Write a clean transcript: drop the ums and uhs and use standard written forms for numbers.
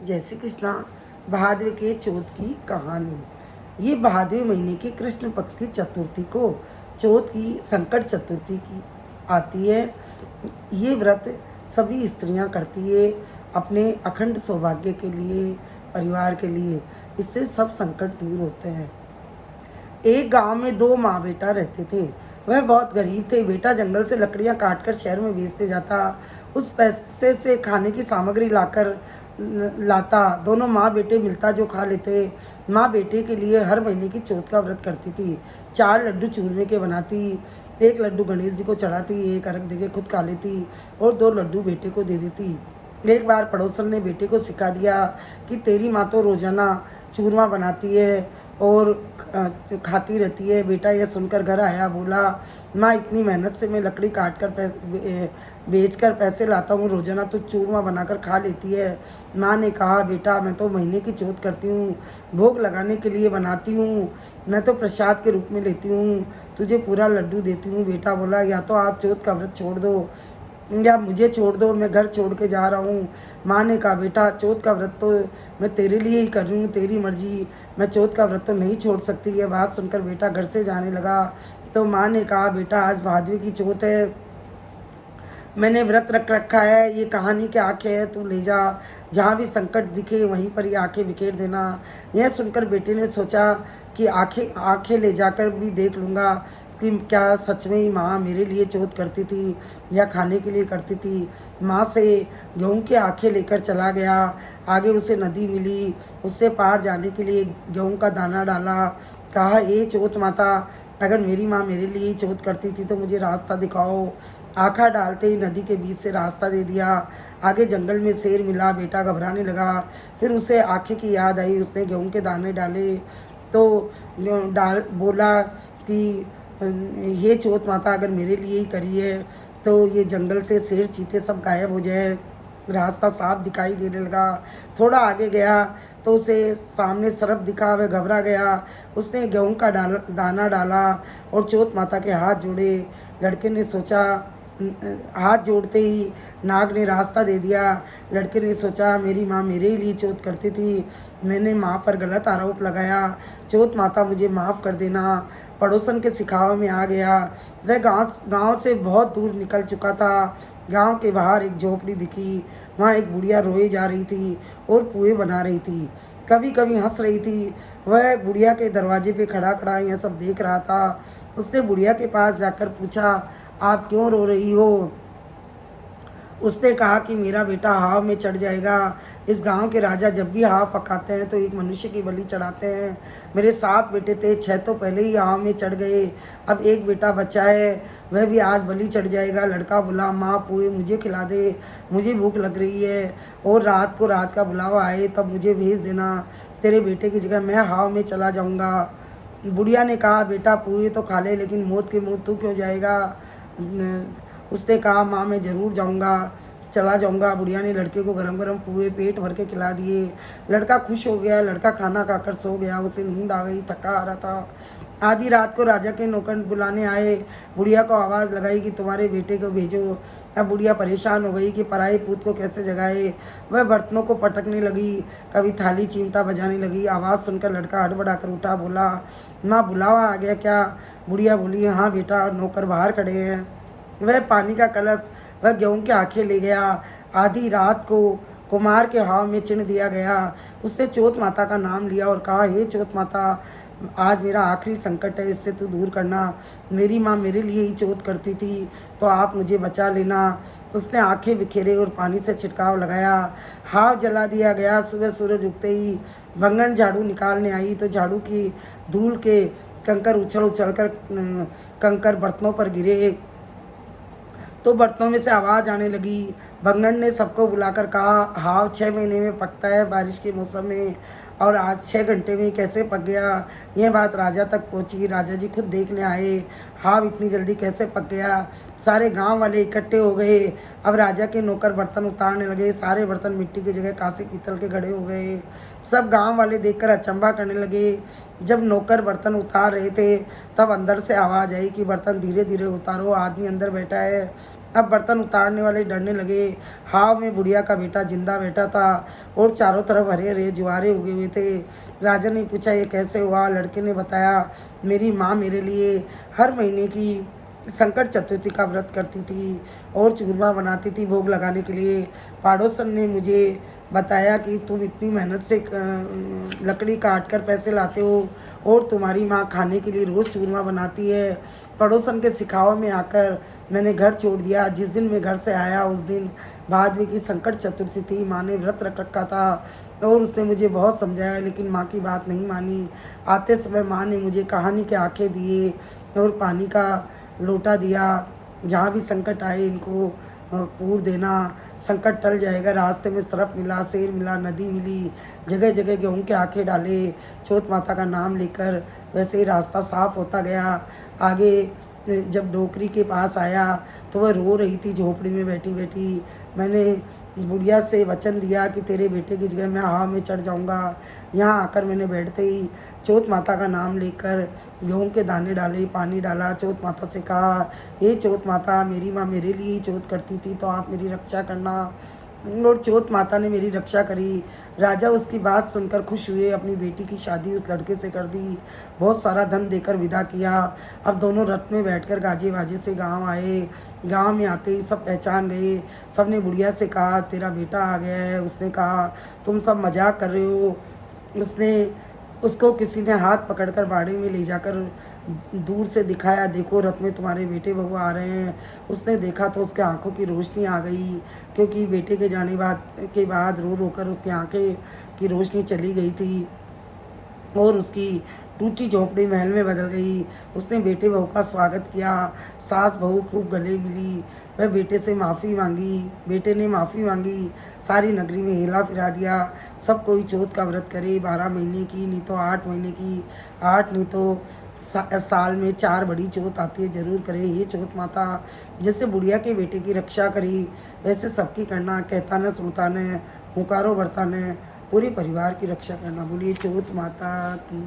जय श्री कृष्णा। भादवे के चौथ की कहानी। ये भादवे महीने के कृष्ण पक्ष की चतुर्थी को चौथ की संकट चतुर्थी की आती है। ये व्रत सभी स्त्रियां करती है अपने अखंड सौभाग्य के लिए, परिवार के लिए। इससे सब संकट दूर होते हैं। एक गांव में दो माँ बेटा रहते थे। वह बहुत गरीब थे। बेटा जंगल से लकड़ियां काटकर शहर में बेचते जाता, उस पैसे से खाने की सामग्री लाता। दोनों माँ बेटे मिलता जो खा लेते। माँ बेटे के लिए हर महीने की चौथ का व्रत करती थी। 4 लड्डू चूरमे के बनाती, 1 लड्डू गणेश जी को चढ़ाती, 1 अर्घ देके खुद खा लेती और 2 लड्डू बेटे को दे देती। एक बार पड़ोसन ने बेटे को सिखा दिया कि तेरी माँ तो रोजाना चूरमा बनाती है और खाती रहती है। बेटा यह सुनकर घर आया, बोला, माँ इतनी मेहनत से मैं लकड़ी काट कर बेच कर पैसे लाता हूँ, रोजाना तो चूरमा बनाकर खा लेती है। माँ ने कहा, बेटा मैं तो महीने की चौथ करती हूँ, भोग लगाने के लिए बनाती हूँ, मैं तो प्रसाद के रूप में लेती हूँ, तुझे पूरा लड्डू देती हूँ। बेटा बोला, या तो आप चौथ का व्रत छोड़ दो या मुझे छोड़ दो, मैं घर छोड़ के जा रहा हूँ। माँ ने कहा, बेटा चौथ का व्रत तो मैं तेरे लिए ही कर रही हूँ, तेरी मर्जी, मैं चौथ का व्रत तो नहीं छोड़ सकती। ये बात सुनकर बेटा घर से जाने लगा। तो माँ ने कहा, बेटा आज भादवे की चौथ है, मैंने व्रत रख रखा है, ये कहानी की आंखें है, तू ले जा, जहाँ भी संकट दिखे वहीं पर ये आंखें बिखेर देना। यह सुनकर बेटे ने सोचा कि आंखें आंखें ले जाकर भी देख लूँगा कि क्या सच में ही माँ मेरे लिए चौथ करती थी या खाने के लिए करती थी। माँ से गेहूँ की आंखें लेकर चला गया। आगे उसे नदी मिली, उससे पार जाने के लिए गेहूँ का दाना डाला। कहा, ए चौथ माता, अगर मेरी माँ मेरे लिए ही चौथ करती थी तो मुझे रास्ता दिखाओ। आँखा डालते ही नदी के बीच से रास्ता दे दिया। आगे जंगल में शेर मिला। बेटा घबराने लगा। फिर उसे आँखें की याद आई। उसने गेहूं के दाने डाले तो बोला कि ये चौथ माता अगर मेरे लिए ही करी है तो ये जंगल से शेर चीते सब गायब हो जाए। रास्ता साफ दिखाई देने लगा। थोड़ा आगे गया तो उसे सामने सरप दिखा। वह घबरा गया। उसने गेहूं का दाना डाला और चौथ माता के हाथ जोड़े। लड़के ने सोचा, हाथ जोड़ते ही नाग ने रास्ता दे दिया। लड़के ने सोचा, मेरी माँ मेरे ही लिए चौथ करती थी, मैंने माँ पर गलत आरोप लगाया, चौथ माता मुझे माफ़ कर देना। पड़ोसन के सिखावे में आ गया। वह गांव से बहुत दूर निकल चुका था। गांव के बाहर एक झोपड़ी दिखी। वहाँ एक बुढ़िया रोई जा रही थी और पुए बना रही थी, कभी कभी हंस रही थी। वह बुढ़िया के दरवाजे पे खड़ा खड़ा यह सब देख रहा था। उसने बुढ़िया के पास जाकर पूछा, आप क्यों रो रही हो? उसने कहा कि मेरा बेटा हाव में चढ़ जाएगा। इस गांव के राजा जब भी हाव पकाते हैं तो एक मनुष्य की बलि चढ़ाते हैं। मेरे 7 बेटे थे, 6 तो पहले ही हाव में चढ़ गए, अब एक बेटा बचा है, वह भी आज बलि चढ़ जाएगा। लड़का बोला, माँ पुए मुझे खिला दे, मुझे भूख लग रही है, और रात को राज का बुलावा आए तब मुझे भेज देना, तेरे बेटे की जगह मैं हाव में चला जाऊँगा। बुढ़िया ने कहा, बेटा पुए तो खा ले, लेकिन मौत के मुँह तू क्यों जाएगा? उसने कहा, माँ मैं ज़रूर जाऊँगा, चला जाऊँगा। बुढ़िया ने लड़के को गरम गरम पुए पेट भर के खिला दिए। लड़का खुश हो गया। लड़का खाना खाकर सो गया। उसे नींद आ गई, थका आ रहा था। आधी रात को राजा के नौकर बुलाने आए। बुढ़िया को आवाज़ लगाई कि तुम्हारे बेटे को भेजो। अब बुढ़िया परेशान हो गई कि पराए पूत को कैसे जगाए। वह बर्तनों को पटकने लगी, कभी थाली चिमटा बजाने लगी। आवाज़ सुनकर लड़का हड़बड़ा कर उठा, बोला, माँ बुलावा आ गया क्या? बुढ़िया बोली, हाँ बेटा, नौकर बाहर खड़े हैं। वह पानी का कलश, वह गेहूं की आंखें ले गया। आधी रात को कुमार के हाव में चिन्ह दिया गया। उससे चौथ माता का नाम लिया और कहा, हे चौथ माता, आज मेरा आखिरी संकट है, इससे तू दूर करना। मेरी माँ मेरे लिए ही चौथ करती थी, तो आप मुझे बचा लेना। उसने आंखें बिखेरे और पानी से छिड़काव लगाया। हाव जला दिया गया। सुबह सूरज उगते ही भंगन झाड़ू निकालने आई तो झाड़ू की धूल के कंकर उछल उछल कर कंकर बर्तनों पर गिरे तो बर्तनों में से आवाज़ आने लगी। भंगन ने सबको बुलाकर कहा, हाव 6 महीने में पकता है बारिश के मौसम में, और आज 6 घंटे में कैसे पक गया? यह बात राजा तक पहुंची। राजा जी खुद देखने आए, हाव इतनी जल्दी कैसे पक गया। सारे गांव वाले इकट्ठे हो गए। अब राजा के नौकर बर्तन उतारने लगे। सारे बर्तन मिट्टी की जगह कांसे पीतल के घड़े हो गए। सब गांव वाले देखकर अचंभा करने लगे। जब नौकर बर्तन उतार रहे थे तब अंदर से आवाज़ आई कि बर्तन धीरे धीरे उतारो, आदमी अंदर बैठा है। अब बर्तन उतारने वाले डरने लगे। हाव में बुढ़िया का बेटा जिंदा बैठा था और चारों तरफ हरे हरे ज्वारे उगे हुए थे। राजा ने पूछा, ये कैसे हुआ? लड़के ने बताया, मेरी माँ मेरे लिए हर महीने की संकट चतुर्थी का व्रत करती थी और चूरमा बनाती थी भोग लगाने के लिए। पड़ोसन ने मुझे बताया कि तुम इतनी मेहनत से लकड़ी काट कर पैसे लाते हो और तुम्हारी माँ खाने के लिए रोज़ चूरमा बनाती है। पड़ोसन के सिखाव में आकर मैंने घर छोड़ दिया। जिस दिन मैं घर से आया उस दिन भादवी की संकट चतुर्थी थी। माँ ने व्रत रख रखा था और उसने मुझे बहुत समझाया, लेकिन माँ की बात नहीं मानी। आते समय माँ ने मुझे कहानी के आंखें दिए और पानी का लोटा दिया। जहाँ भी संकट आए इनको पूर देना, संकट टल जाएगा। रास्ते में सरफ मिला, शेर मिला, नदी मिली, जगह जगह गेहूं के आंखें डाले चौथ माता का नाम लेकर। वैसे ही रास्ता साफ होता गया। आगे जब डोकरी के पास आया तो वह रो रही थी झोपड़ी में बैठी बैठी। मैंने बुढ़िया से वचन दिया कि तेरे बेटे की जगह मैं हवा में चढ़ जाऊंगा। यहाँ आकर मैंने बैठते ही चौथ माता का नाम लेकर गेहूं के दाने डाले, पानी डाला। चौथ माता से कहा, हे चौथ माता, मेरी माँ मेरे लिए ही चौथ करती थी, तो आप मेरी रक्षा करना। और चौथ माता ने मेरी रक्षा करी। राजा उसकी बात सुनकर खुश हुए। अपनी बेटी की शादी उस लड़के से कर दी, बहुत सारा धन देकर विदा किया। अब दोनों रथ में बैठकर गाजे बाजे से गांव आए। गांव में आते ही सब पहचान गए। सब ने बुढ़िया से कहा, तेरा बेटा आ गया है। उसने कहा, तुम सब मजाक कर रहे हो। उसको किसी ने हाथ पकड़कर बाड़े में ले जाकर दूर से दिखाया, देखो रथ में तुम्हारे बेटे बहू आ रहे हैं। उसने देखा तो उसके आंखों की रोशनी आ गई, क्योंकि बेटे के जाने के बाद रो रो कर उसकी आंखें की रोशनी चली गई थी और उसकी टूटी झोंपड़ी महल में बदल गई। उसने बेटे बहू का स्वागत किया। सास बहू खूब गले मिली। वह बेटे से माफ़ी मांगी, बेटे ने माफ़ी मांगी। सारी नगरी में हेला फिरा दिया। सब कोई चौथ का व्रत करे, 12 महीने की, नहीं तो 8 महीने की, 8 नहीं तो साल में 4 बड़ी चौथ आती है, जरूर करे। ये चौथ माता जैसे बुढ़िया के बेटे की रक्षा करी, वैसे सबकी करना। कहता न सुनता न, हुकारो बरता न, पूरे परिवार की रक्षा करना। बोलिए चौथ माता की।